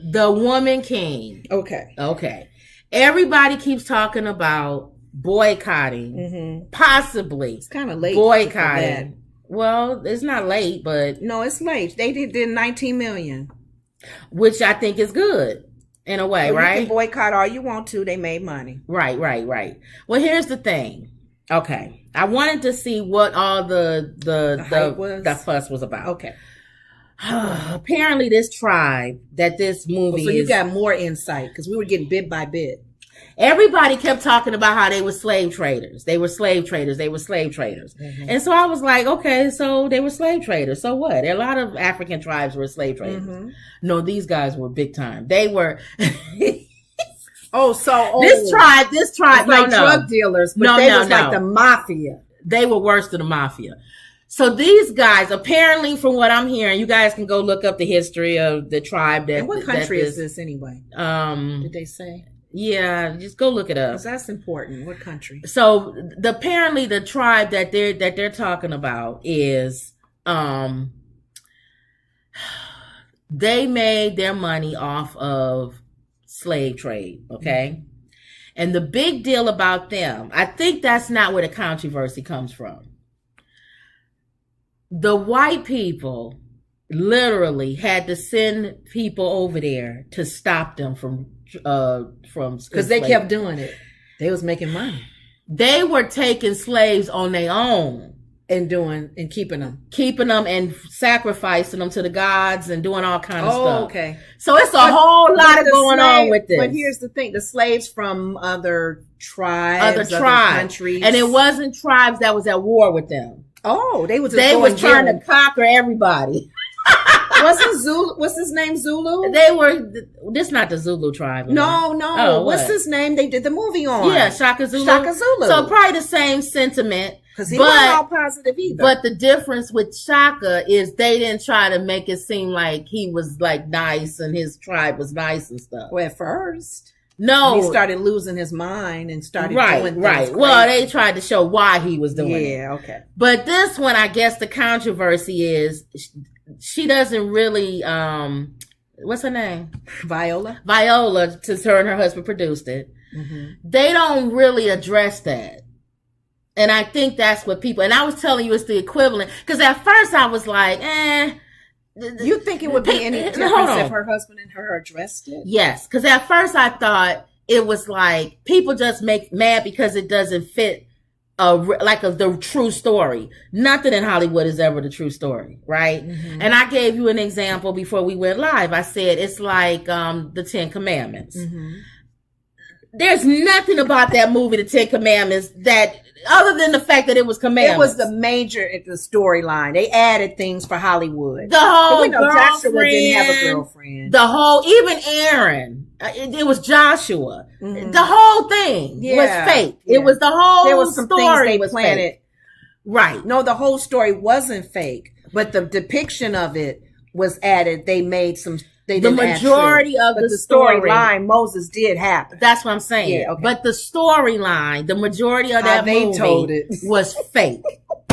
The Woman King. Okay. Everybody keeps talking about boycotting, possibly. It's kind of late. Boycotting. Well, it's not late, but no, it's late. They did 19 million, which I think is good in a way, right? You can boycott all you want to. They made money. Right. Well, here's the thing. Okay, I wanted to see what all the fuss was about. Okay. Apparently, this tribe that this movie so you got more insight because we were getting bit by bit. Everybody kept talking about how they were slave traders. They were slave traders. And so I was like, okay, so they were slave traders. So what? A lot of African tribes were slave traders. No, these guys were big time. They were. This tribe, like drug dealers, but they was like the mafia. They were worse than the mafia. So these guys, apparently, from what I'm hearing, you guys can go look up the history of the tribe. And what country is this anyway? Did they say? Yeah, just go look it up. Because that's important. What country? So apparently the tribe that they're talking about is they made their money off of slave trade, okay? And the big deal about them, I think that's not where the controversy comes from. The white people literally had to send people over there to stop them from because they kept doing it. They was making money. They were taking slaves on their own and keeping them and sacrificing them to the gods and doing all kinds of stuff. Okay. So it's a whole lot of going on with this. But here's the thing: the slaves from other tribes, other countries, and it wasn't tribes that was at war with them. Oh, they was trying to conquer everybody. Wasn't Zulu? What's his name? Zulu? They were. This not the Zulu tribe. No. Oh, what's his name? They did the movie on. Yeah, Shaka Zulu. So probably the same sentiment. Because he wasn't all positive either. But the difference with Shaka is they didn't try to make it seem like he was like nice and his tribe was nice and stuff. Well, at first. No. He started losing his mind and started doing things crazy. Well, they tried to show why he was doing it. Yeah, okay. But this one, I guess the controversy is she doesn't really, what's her name? Viola, since her and her husband produced it. Mm-hmm. They don't really address that. And I think that's what people, and I was telling you it's the equivalent, because at first I was like, You think it would be any difference if her husband and her addressed it? Yes, because at first I thought it was like people just make mad because it doesn't fit the true story. Nothing in Hollywood is ever the true story, right? Mm-hmm. And I gave you an example before we went live. I said it's like the Ten Commandments. Mm-hmm. There's nothing about that movie, The Ten Commandments, that other than the fact that it was commandments. It was the storyline. They added things for Hollywood. The whole Joshua didn't have a girlfriend. Even Aaron. It was Joshua. Mm-hmm. The whole thing was fake. Yeah. It was the whole there was some story things they planted. Fake. Right. No, the whole story wasn't fake, but the depiction of it was added. They made some. The majority of the storyline, Moses did happen. That's what I'm saying. Yeah, okay. But the storyline, the majority of that movie was fake.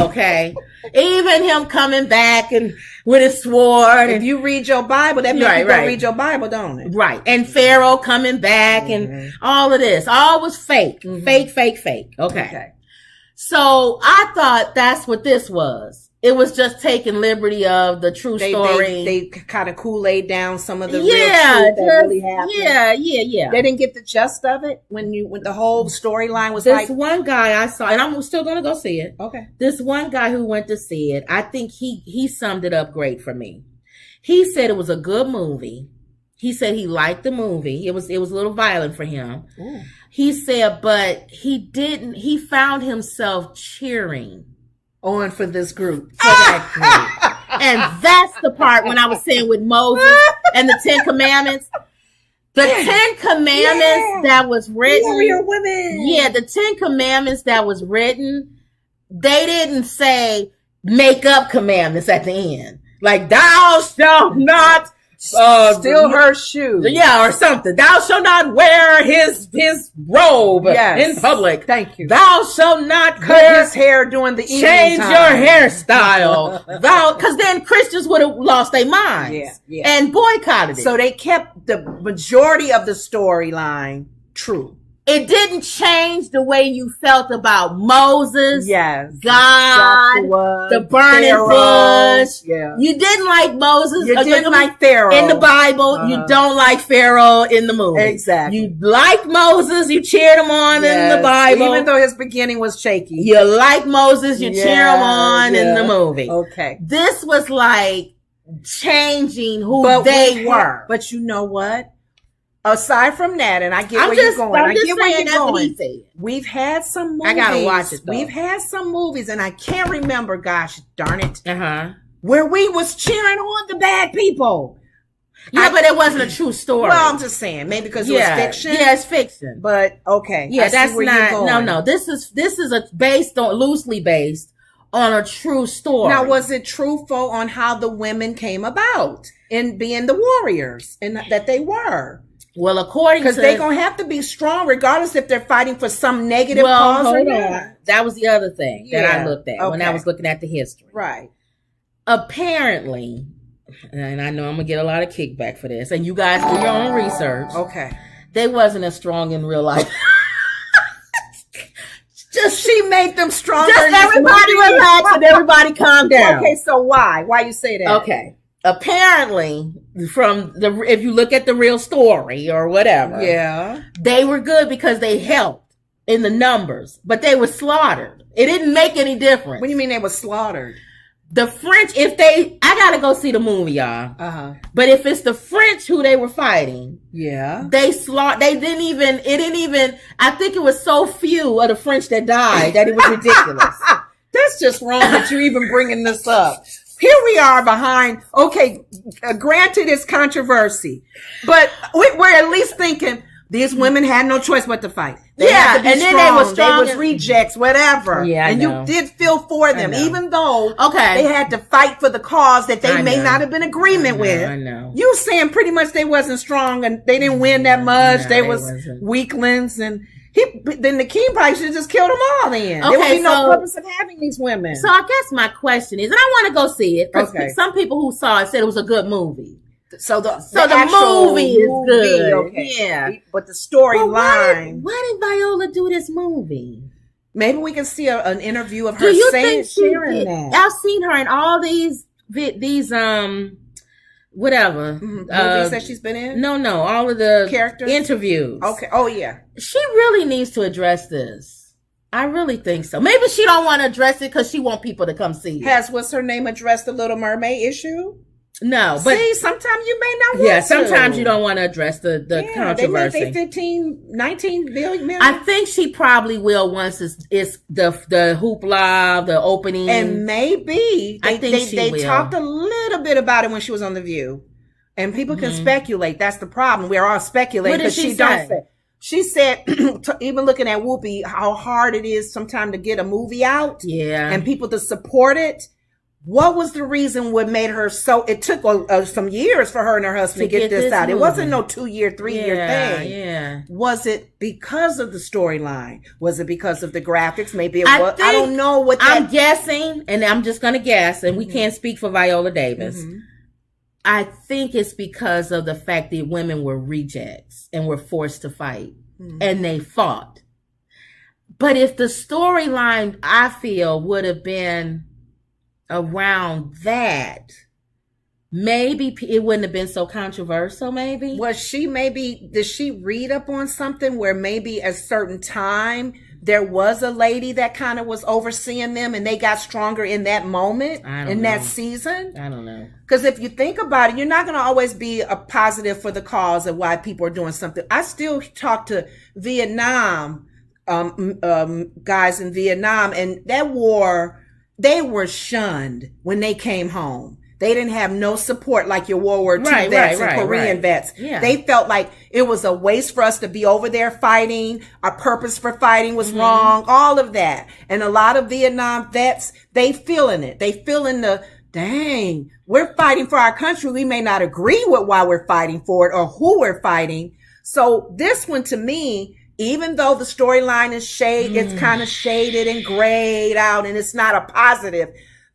Okay, even him coming back and with his sword. If you read your Bible, that means you don't read your Bible, don't it? Right. And Pharaoh coming back and all of this, all was fake, fake. Okay. So I thought that's what this was. It was just taking liberty of the true story. They kind of Kool-Aid down some of the real truth that really happened. Yeah. They didn't get the gist of it when the whole storyline was this one guy I saw, and I'm still going to go see it. Okay. This one guy who went to see it, I think he summed it up great for me. He said it was a good movie. He said he liked the movie. It was a little violent for him. Ooh. He said, but he found himself cheering on for this group. For that group. And that's the part when I was saying with Moses and the Ten Commandments. The Ten Commandments that was written. Warrior women. Yeah, the Ten Commandments that was written, they didn't say make up commandments at the end. Like, thou shalt not steal her shoe. Yeah, or something. Thou shalt not wear his robe in public. Thank you. Thou shalt not cut his hair during the evening change time. your hairstyle. Because then Christians would have lost their minds and boycotted it. So they kept the majority of the storyline true. It didn't change the way you felt about Moses, God, Joshua, the burning bush. Yeah. You didn't like Moses. You didn't like Pharaoh. In the Bible. You don't like Pharaoh in the movie. Exactly. You liked Moses. You cheered him on in the Bible. Even though his beginning was shaky. You like Moses. You cheer him on in the movie. Okay. This was like changing who they were. But you know what? Aside from that, and I get where you're going. I get where you're going. We've had some movies. I gotta watch it though. We've had some movies, and I can't remember, gosh darn it, where we was cheering on the bad people. Yeah, but it wasn't a true story. Well, I'm just saying, maybe because it was fiction. Yeah, it's fiction. But okay. Yeah, that's not no. This is loosely based on a true story. Now, was it truthful on how the women came about in being the warriors and that they were? Well, according to... Because they're going to have to be strong regardless if they're fighting for some negative cause or not. That was the other thing that I looked at when I was looking at the history. Right. Apparently, and I know I'm going to get a lot of kickback for this, and you guys do your own research. Okay. They wasn't as strong in real life. She made them stronger. Just everybody relax and everybody calm down. Okay, so why? Why you say that? Okay. Apparently, if you look at the real story or whatever, they were good because they helped in the numbers, but they were slaughtered. It didn't make any difference. What do you mean they were slaughtered? The French, I gotta go see the movie, y'all. But if it's the French who they were fighting, they slaughtered. It didn't even. I think it was so few of the French that died that it was ridiculous. That's just wrong that you're even bringing this up. Here we are behind, granted it's controversy, but we're at least thinking these women had no choice but to fight. They had to be strong. Then they were strong. They was rejects, whatever. Yeah, and you did feel for them, even though they had to fight for the cause that they may not have been in agreement with. I know. You saying pretty much they wasn't strong and they didn't win that much. They was weaklings and... then the king probably should have just killed them all then. There would be no purpose of having these women. So I guess my question is, and I want to go see it, because some people who saw it said it was a good movie. So the movie is good. Okay. Yeah. But the storyline. Why did Viola do this movie? Maybe we can see an interview of her sharing that. I've seen her in all these whatever movies that she's been in. No, all of the characters, interviews. Okay. Oh yeah. She really needs to address this. I really think so. Maybe she don't want to address it because she want people to come see it. What's her name addressed the Little Mermaid issue? No, but see, sometimes you may not want to. Sometimes you don't want to address the controversy. They make 19 billion. I think she probably will once it's the hoopla, the opening. And maybe they talked a little bit about it when she was on The View. And people can speculate. That's the problem. We're all speculating because she don't say. She said, even looking at Whoopi, how hard it is sometimes to get a movie out. Yeah. And people to support it. What was the reason what made her it took some years for her and her husband to get this out. It wasn't no 2-year, 3-year thing. Yeah. Was it because of the storyline? Was it because of the graphics? Maybe it was. I don't know what I'm guessing, and I'm just going to guess, and we can't speak for Viola Davis. I think it's because of the fact that women were rejects and were forced to fight, and they fought. But if the storyline, I feel, would have been around that, maybe it wouldn't have been so controversial. Maybe did she read up on something where maybe a certain time there was a lady that kind of was overseeing them and they got stronger in that moment that season? I don't know. Because if you think about it, you're not going to always be a positive for the cause of why people are doing something. I still talk to Vietnam guys in Vietnam, and that war, they were shunned when they came home. They didn't have no support like your World War II vets and Korean vets. Yeah. They felt like it was a waste for us to be over there fighting. Our purpose for fighting was wrong. All of that. And a lot of Vietnam vets, they feeling it. They feeling the dang, we're fighting for our country. We may not agree with why we're fighting for it or who we're fighting. So this one, to me, even though the storyline is it's kind of shaded and grayed out and it's not a positive,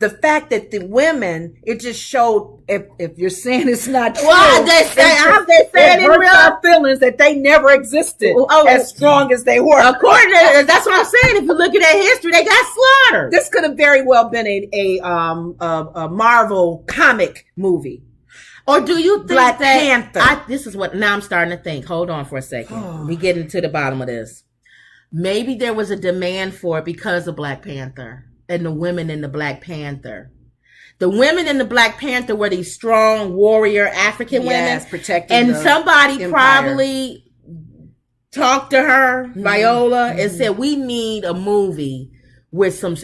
the fact that the women, it just showed, if you're saying it's not true, well, they say it hurts our feelings that they never existed as strong as they were. According to, that's what I'm saying. If you look at that history, they got slaughtered. This could have very well been a Marvel comic movie. Or do you think Black Panther? This is what, now I'm starting to think. Hold on for a second. We getting to the bottom of this. Maybe there was a demand for it because of Black Panther and the women in the Black Panther. The women in the Black Panther were these strong warrior African women. Protecting and somebody probably talked to her, Viola, and said, we need a movie with some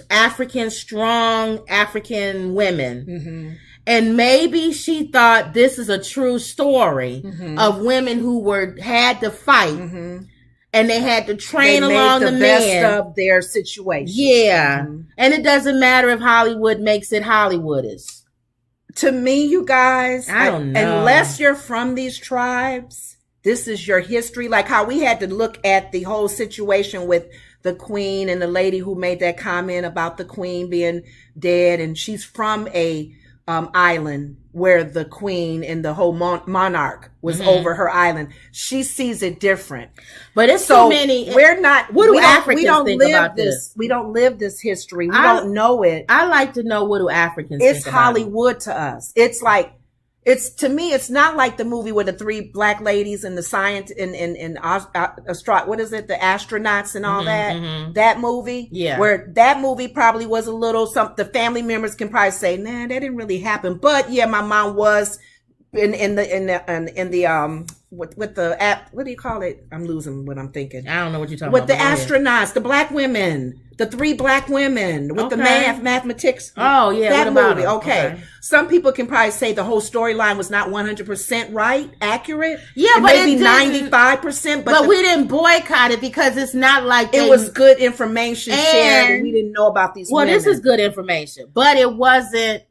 strong African women. And maybe she thought this is a true story of women who had to fight and they had to train along the best of their situation. Yeah. And it doesn't matter if Hollywood makes it Hollywoodist. To me, you guys, I don't know. Unless you're from these tribes, this is your history. Like how we had to look at the whole situation with the queen and the lady who made that comment about the queen being dead. And she's from a island where the queen and the whole monarch was over her island. She sees it different. But it's so many. We're not. What do Africans think about this? We don't live this history. We don't know it. I like to know, what do Africans think about it? It's Hollywood to us. It's like, to me, it's not like the movie with the 3 black ladies and the science and what is it? The astronauts and all that. That movie. Yeah. Where that movie probably was a little the family members can probably say, nah, that didn't really happen. But yeah, my mom was with the app, what do you call it? I'm losing what I'm thinking. I don't know what you're talking about. With the astronauts, the black women, the 3 black women with the mathematics. Oh yeah, that movie. Okay. Some people can probably say the whole storyline was not 100% right, accurate. Yeah, but maybe 95%. But we didn't boycott it because it's not like it was good information shared, and we didn't know about these. Well, this is good information, but it wasn't.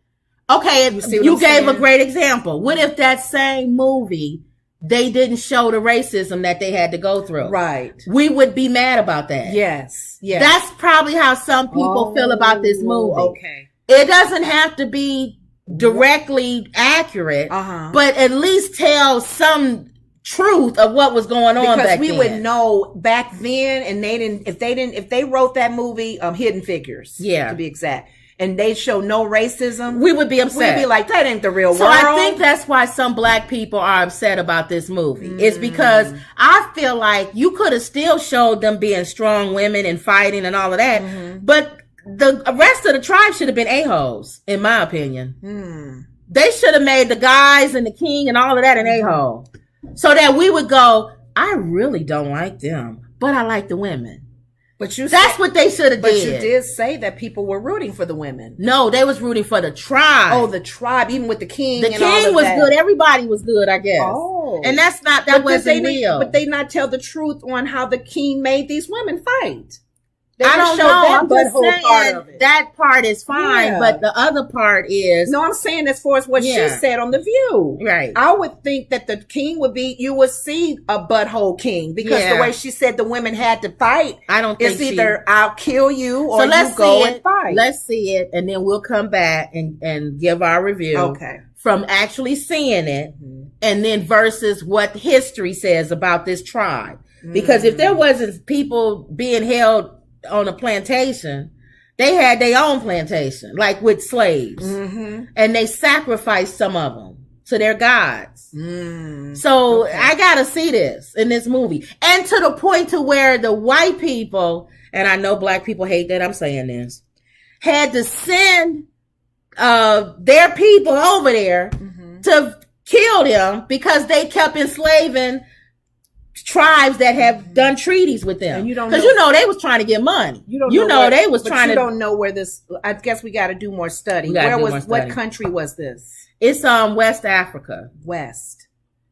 Okay, you gave a great example. What if that same movie, they didn't show the racism that they had to go through? Right. We would be mad about that. Yes. Yes. That's probably how some people feel about this movie. Okay. It doesn't have to be directly accurate, but at least tell some truth of what was going on back then. Because we would know back then, and if they wrote that movie, Hidden Figures, to be exact, and they show no racism, we would be upset. We'd be like, that ain't the real world. So I think that's why some black people are upset about this movie. It's because I feel like you could have still showed them being strong women and fighting and all of that, but the rest of the tribe should have been a-holes, in my opinion. They should have made the guys and the king and all of that an a-hole, so that we would go, I really don't like them, but I like the women. But that's what they should have did. But you did say that people were rooting for the women. No, they was rooting for the tribe. Oh, the tribe, even with the king. The king was good. Everybody was good, I guess. Oh, and that wasn't real. But they not tell the truth on how the king made these women fight. I don't know. I'm just saying that part is fine, but the other part is... No, I'm saying as far as what she said on The View. Right. I would think that the king would be... You would see a butthole king because the way she said the women had to fight. I don't think it's either I'll kill you or you go and fight. Let's see it, and then we'll come back and give our review from actually seeing it, and then versus what history says about this tribe. Because if there wasn't people being held on a plantation, they had their own plantation, like with slaves, and they sacrificed some of them to their gods. So I gotta see this in this movie, and to the point to where the white people, and I know black people hate that I'm saying this, had to send their people over there to kill them because they kept enslaving tribes that have done treaties with them. Because they was trying to get money. You don't know where this. I guess we got to do more study. What country was this? It's West Africa. West.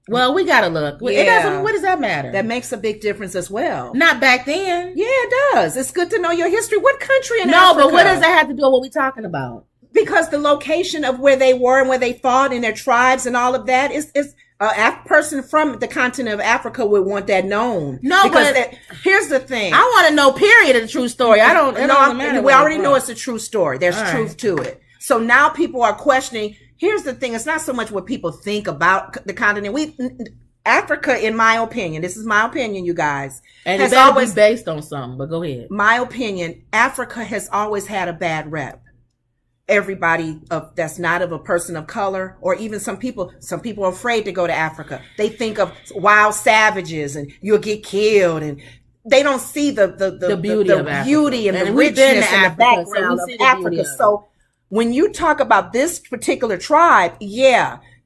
Well, we got to look. It doesn't. What does that matter? That makes a big difference as well. Not back then. Yeah, it does. It's good to know your history. What country in Africa? No, but what does that have to do with what we're talking about? Because the location of where they were and where they fought and their tribes and all of that is a person from the continent of Africa would want that known. No, because here's the thing. I want to know, period, of the true story. I don't know. We already know it's a true story. There's truth to it. So now people are questioning. Here's the thing. It's not so much what people think about the continent. Africa, in my opinion, this is my opinion, you guys. And it's always based on something, but go ahead. My opinion, Africa has always had a bad rep. Everybody that's not of a person of color, or even some people are afraid to go to Africa. They think of wild savages and you'll get killed, and they don't see the beauty of beauty and the richness and the background of Africa. So when you talk about this particular tribe,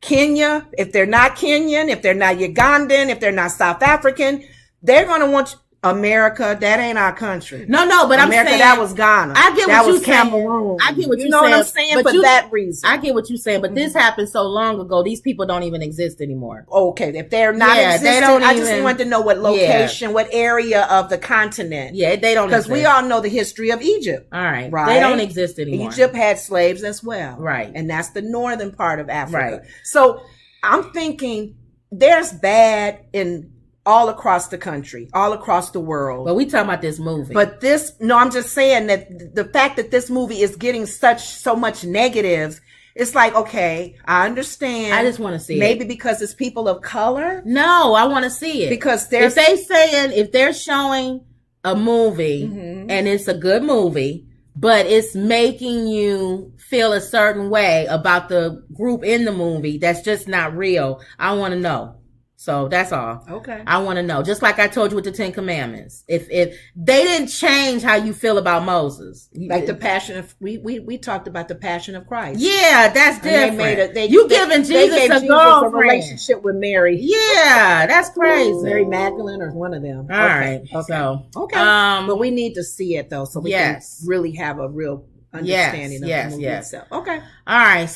Kenya, if they're not Kenyan, if they're not Ugandan, if they're not South African, they're going to want America. That ain't our country. No, but America, I'm saying that was Ghana. I get that what was you're Cameroon. I get what you know what I'm saying. For that reason, I get what you're saying. But this happened so long ago. These people don't even exist anymore. Okay, if they're not existing, I just wanted to know what location, what area of the continent. Yeah, they don't, because we all know the history of Egypt. All right, they don't exist anymore. Egypt had slaves as well, right? And that's the northern part of Africa. Right. So I'm thinking there's bad in all across the country, all across the world. But we talking about this movie. But I'm just saying that the fact that this movie is getting so much negatives, it's like, okay, I understand. I just want to see maybe because it's people of color. No, I want to see it. Because if they're showing a movie and it's a good movie, but it's making you feel a certain way about the group in the movie that's just not real, I want to know. So that's all. Okay. I want to know. Just like I told you with the 10 Commandments. If they didn't change how you feel about Moses. Like the passion of, we talked about the passion of Christ. Yeah, that's different. Giving Jesus a relationship with Mary. Yeah, that's crazy. Mary Magdalene or one of them. All right. So, but we need to see it though. So we can really have a real understanding of the movie itself. Okay. All right. So